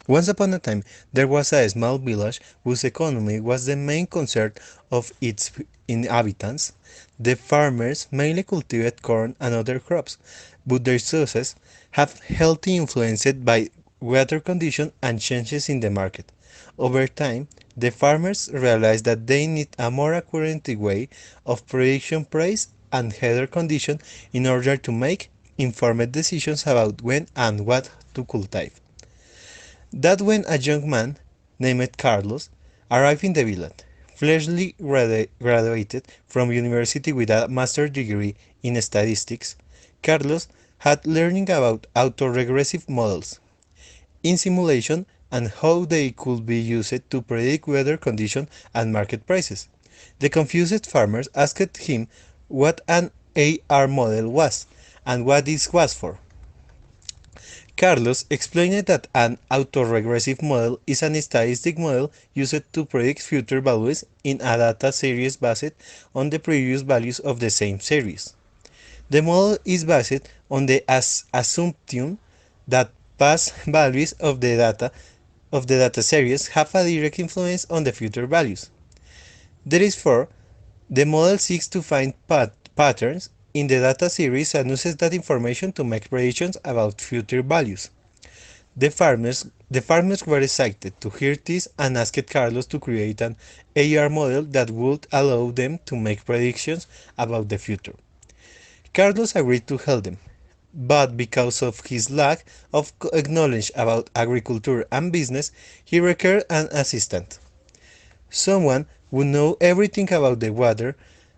Once upon a time, there was a small village whose economy was the main concern of its inhabitants. The farmers mainly cultivated corn and other crops, but their success have healthy influenced by weather conditions and changes in the market. Over time, the farmers realized that they need a more accurate way of prediction price and weather condition in order to make informed decisions about when and what to cultivate. That when a young man, named Carlos, arrived in the village, freshly graduated from university with a master's degree in statistics, Carlos had learning about autoregressive models in simulation and how they could be used to predict weather conditions and market prices. The confused farmers asked him what an AR model was and what this was for. Carlos explained that an autoregressive model is an statistic model used to predict future values in a data series based on the previous values of the same series. The model is based on the assumption that past values of the data series have a direct influence on the future values. Therefore, the model seeks to find patterns in the data series and uses that information to make predictions about future values. The farmers were excited to hear this and asked Carlos to create an AR model that would allow them to make predictions about the future. Carlos agreed to help them, but because of his lack of knowledge about agriculture and business, he required an assistant. Someone who knew everything about the water,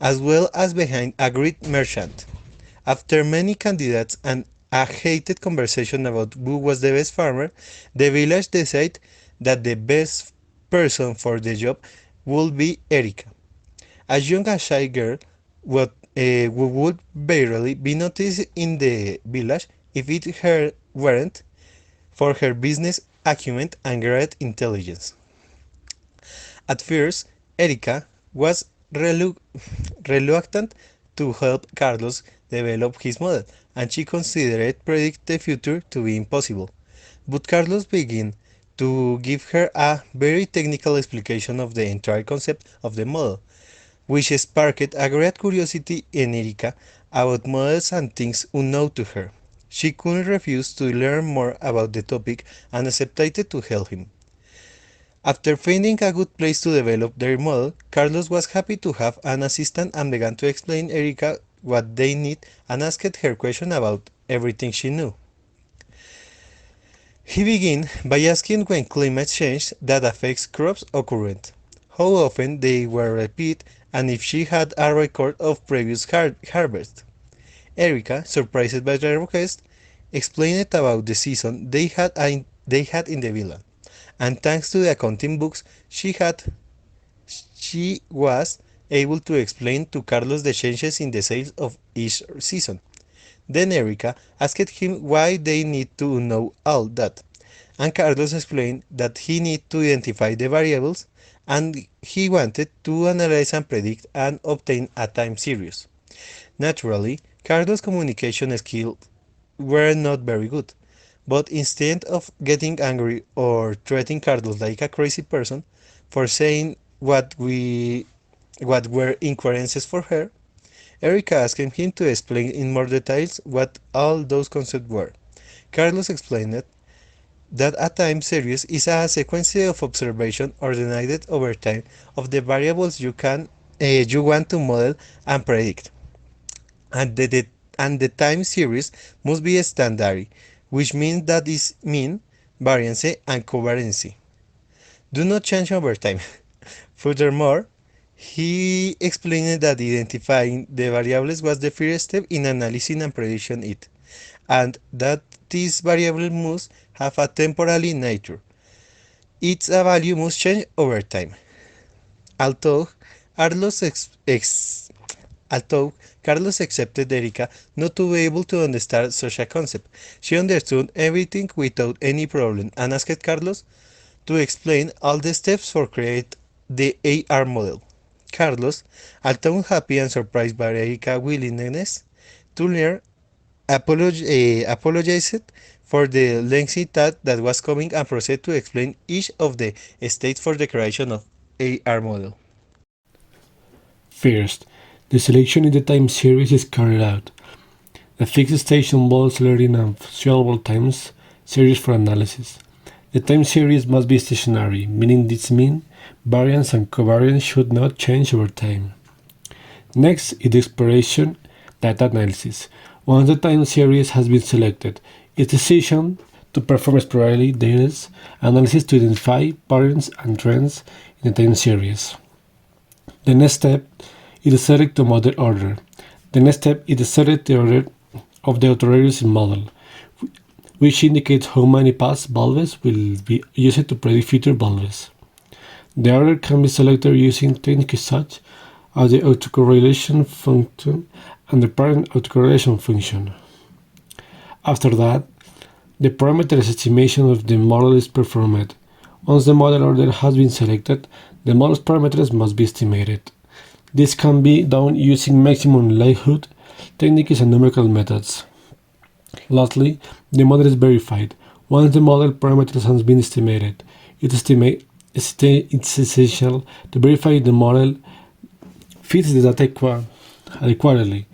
as well as behind a great merchant. After many candidates and a heated conversation about who was the best farmer, the village decided that the best person for the job would be Erika, a young and shy girl who would barely be noticed in the village if it weren't for her business acumen and great intelligence. At first, Erika was reluctant to help Carlos develop his model, and she considered predict the future to be impossible. But Carlos began to give her a very technical explanation of the entire concept of the model, which sparked a great curiosity in Erika about models and things unknown to her. She couldn't refuse to learn more about the topic and accepted to help him. After finding a good place to develop their model, Carlos was happy to have an assistant and began to explain Erika what they need and asked her questions about everything she knew. He began by asking when climate change that affects crops occurred, how often they were repeated, and if she had a record of previous harvest. Erika, surprised by the request, explained about the season they had in the villa, and thanks to the accounting books she was able to explain to Carlos the changes in the sales of each season. Then Erika asked him why they need to know all that, and Carlos explained that he needed to identify the variables and he wanted to analyze and predict and obtain a time series. Naturally, Carlos' communication skills were not very good, but instead of getting angry or treating Carlos like a crazy person for saying what were incoherences for her, Erica asked him to explain in more details what all those concepts were. Carlos explained that a time series is a sequence of observation ordered over time of the variables you want to model and predict, and the time series must be standard, which means that is mean, variance, and covariance do not change over time. Furthermore, he explained that identifying the variables was the first step in analyzing and predicting it, and that this variable must have a temporary nature. Its value must change over time. Although Carlos, although Carlos accepted Erika not to be able to understand such a concept, she understood everything without any problem and asked Carlos to explain all the steps for create the AR model. Carlos, although happy and surprised by Erika's willingness to learn, apologized for the lengthy task that was coming and proceed to explain each of the states for the creation of AR model. First, the selection in the time series is carried out. The fixed stage involves learning a suitable time series for analysis. The time series must be stationary, meaning this mean variance and covariance should not change over time. Next is the exploration data analysis. Once the time series has been selected, its decision to perform exploratory data analysis to identify patterns and trends in the time series. The next step is the select to model order. The next step is the select the order of the autoregressive model, which indicates how many past values will be used to predict future values. The order can be selected using techniques such as the autocorrelation function and the parent autocorrelation function. After that, the parameters estimation of the model is performed. Once the model order has been selected, the model's parameters must be estimated. This can be done using maximum likelihood techniques and numerical methods. Lastly, the model is verified. Once the model parameters have been estimated, it's essential to verify the model fits the data adequately.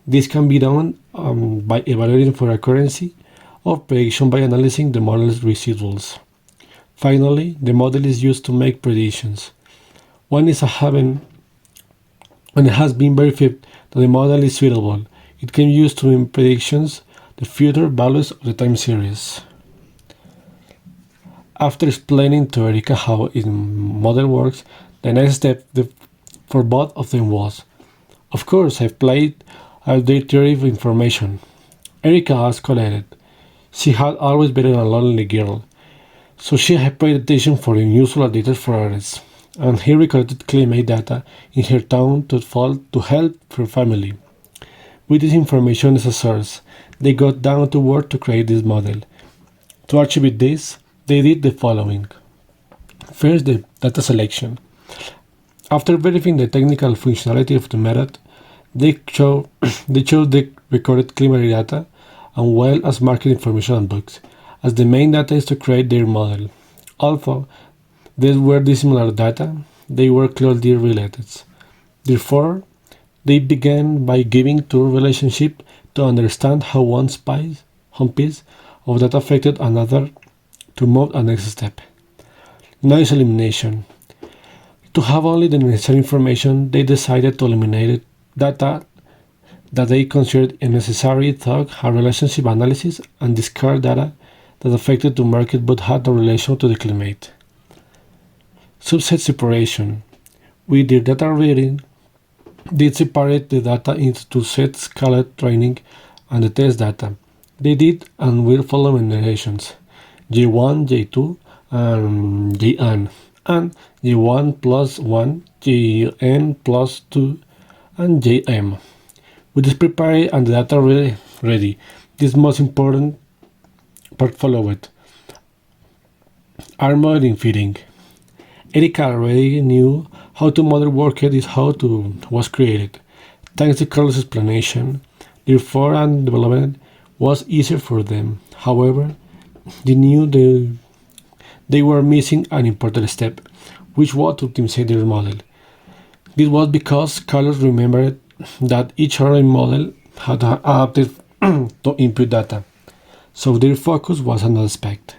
This can be done by evaluating for accuracy of prediction by analyzing the model's residuals. Finally, the model is used to make predictions. When it has been verified that the model is suitable, it can be used to make predictions the future values of the time series. After explaining to Erika how its model works, the next step for both of them was, of course, I've played a theory of information. Erika has collected. She had always been a lonely girl, so she had paid attention for unusual data for others, and he recorded climate data in her town to help her family. With this information as a source, they got down to work to create this model. To achieve this, they did the following. First, the data selection. After verifying the technical functionality of the method, they chose the recorded climate data and well as market information and books, as the main data is to create their model. Although these were dissimilar data, they were closely related. Therefore, they began by giving two relationships to understand how one piece of data affected another to move to the next step. Noise elimination. To have only the necessary information, they decided to eliminate data that they considered unnecessary through a relationship analysis and discard data that affected the market but had no relation to the climate. Subset separation. With their data reading, they separate the data into two sets called training and the test data. They did and will follow generations J1, J2, and Jn, and J1 plus 1, Jn plus 2, and Jm. With this prepared and the data ready, this most important part followed. Are modeling fitting. Erika already knew how to model worked is how to was created. Thanks to Carlos' explanation, therefore and development was easier for them. However, they knew they were missing an important step, which was to optimize their model. This was because Carlos remembered that each online model had adapted to input data, so their focus was another aspect.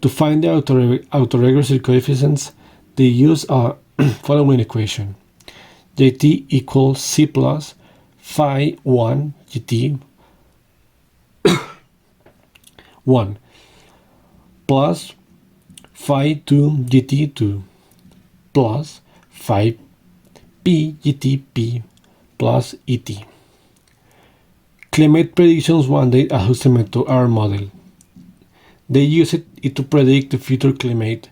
To find the autoregressive coefficients, they used a following equation. Jt equals c plus phi 1 gt 1 plus phi 2 gt 2 plus phi p gt p plus et. Climate predictions one day adjustment to our model. They used it to predict the future climate.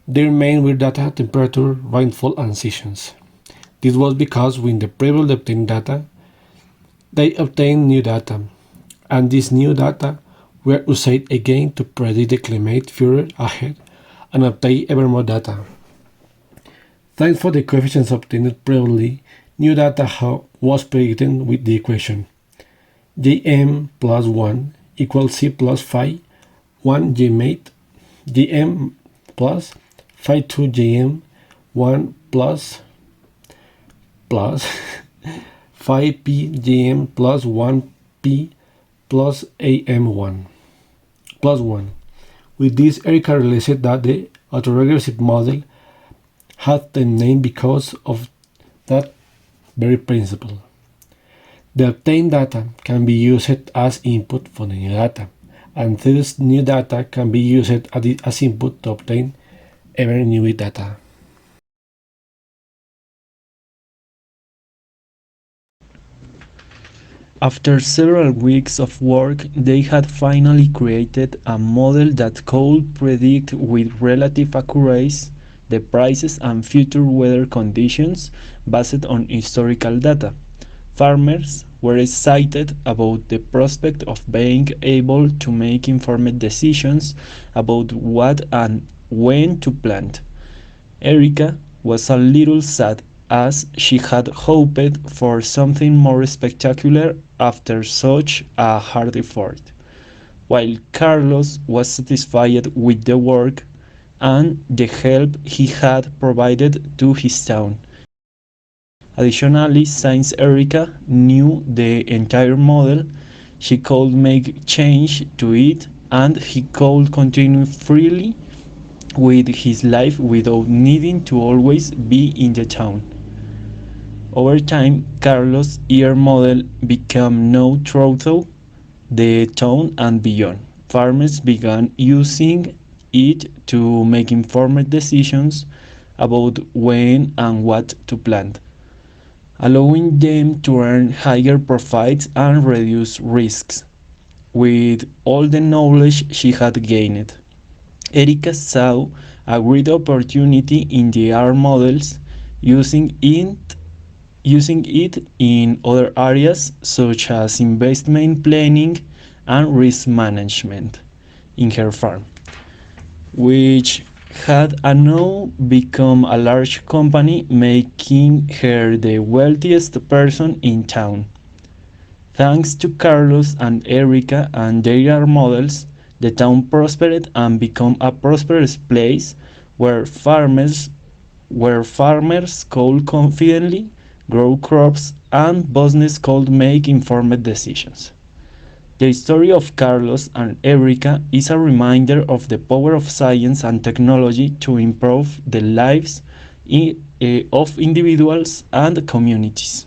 Their main were data, temperature, rainfall, and seasons. This was because when the previously obtained data, they obtained new data, and these new data were used again to predict the climate further ahead and obtain ever more data. Thanks for the coefficients obtained previously, new data was predicted with the equation Jm plus 1 equals c plus phi 1 gmate gm plus 52 gm 1 plus 5p gm plus 1p plus am1 plus 1. With this, Erica realized that the autoregressive model had the name because of that very principle. The obtained data can be used as input for the new data, and this new data can be used as input to obtain ever new data. After several weeks of work, they had finally created a model that could predict with relative accuracy the prices and future weather conditions based on historical data. Farmers were excited about the prospect of being able to make informed decisions about what and when to plant. Erica was a little sad as she had hoped for something more spectacular after such a hard effort, while Carlos was satisfied with the work and the help he had provided to his town. Additionally, since Erica knew the entire model, she could make change to it and he could continue freely with his life without needing to always be in the town. Over time, Carlos' ear model became known throughout the town and beyond. Farmers began using it to make informed decisions about when and what to plant, allowing them to earn higher profits and reduce risks. With all the knowledge she had gained, Erica saw a great opportunity in the R models, using it in other areas such as investment planning and risk management in her farm, which had now become a large company, making her the wealthiest person in town. Thanks to Carlos and Erica and their models, the town prospered and became a prosperous place where farmers could confidently grow crops and business could make informed decisions. The story of Carlos and Erica is a reminder of the power of science and technology to improve the lives of individuals and communities.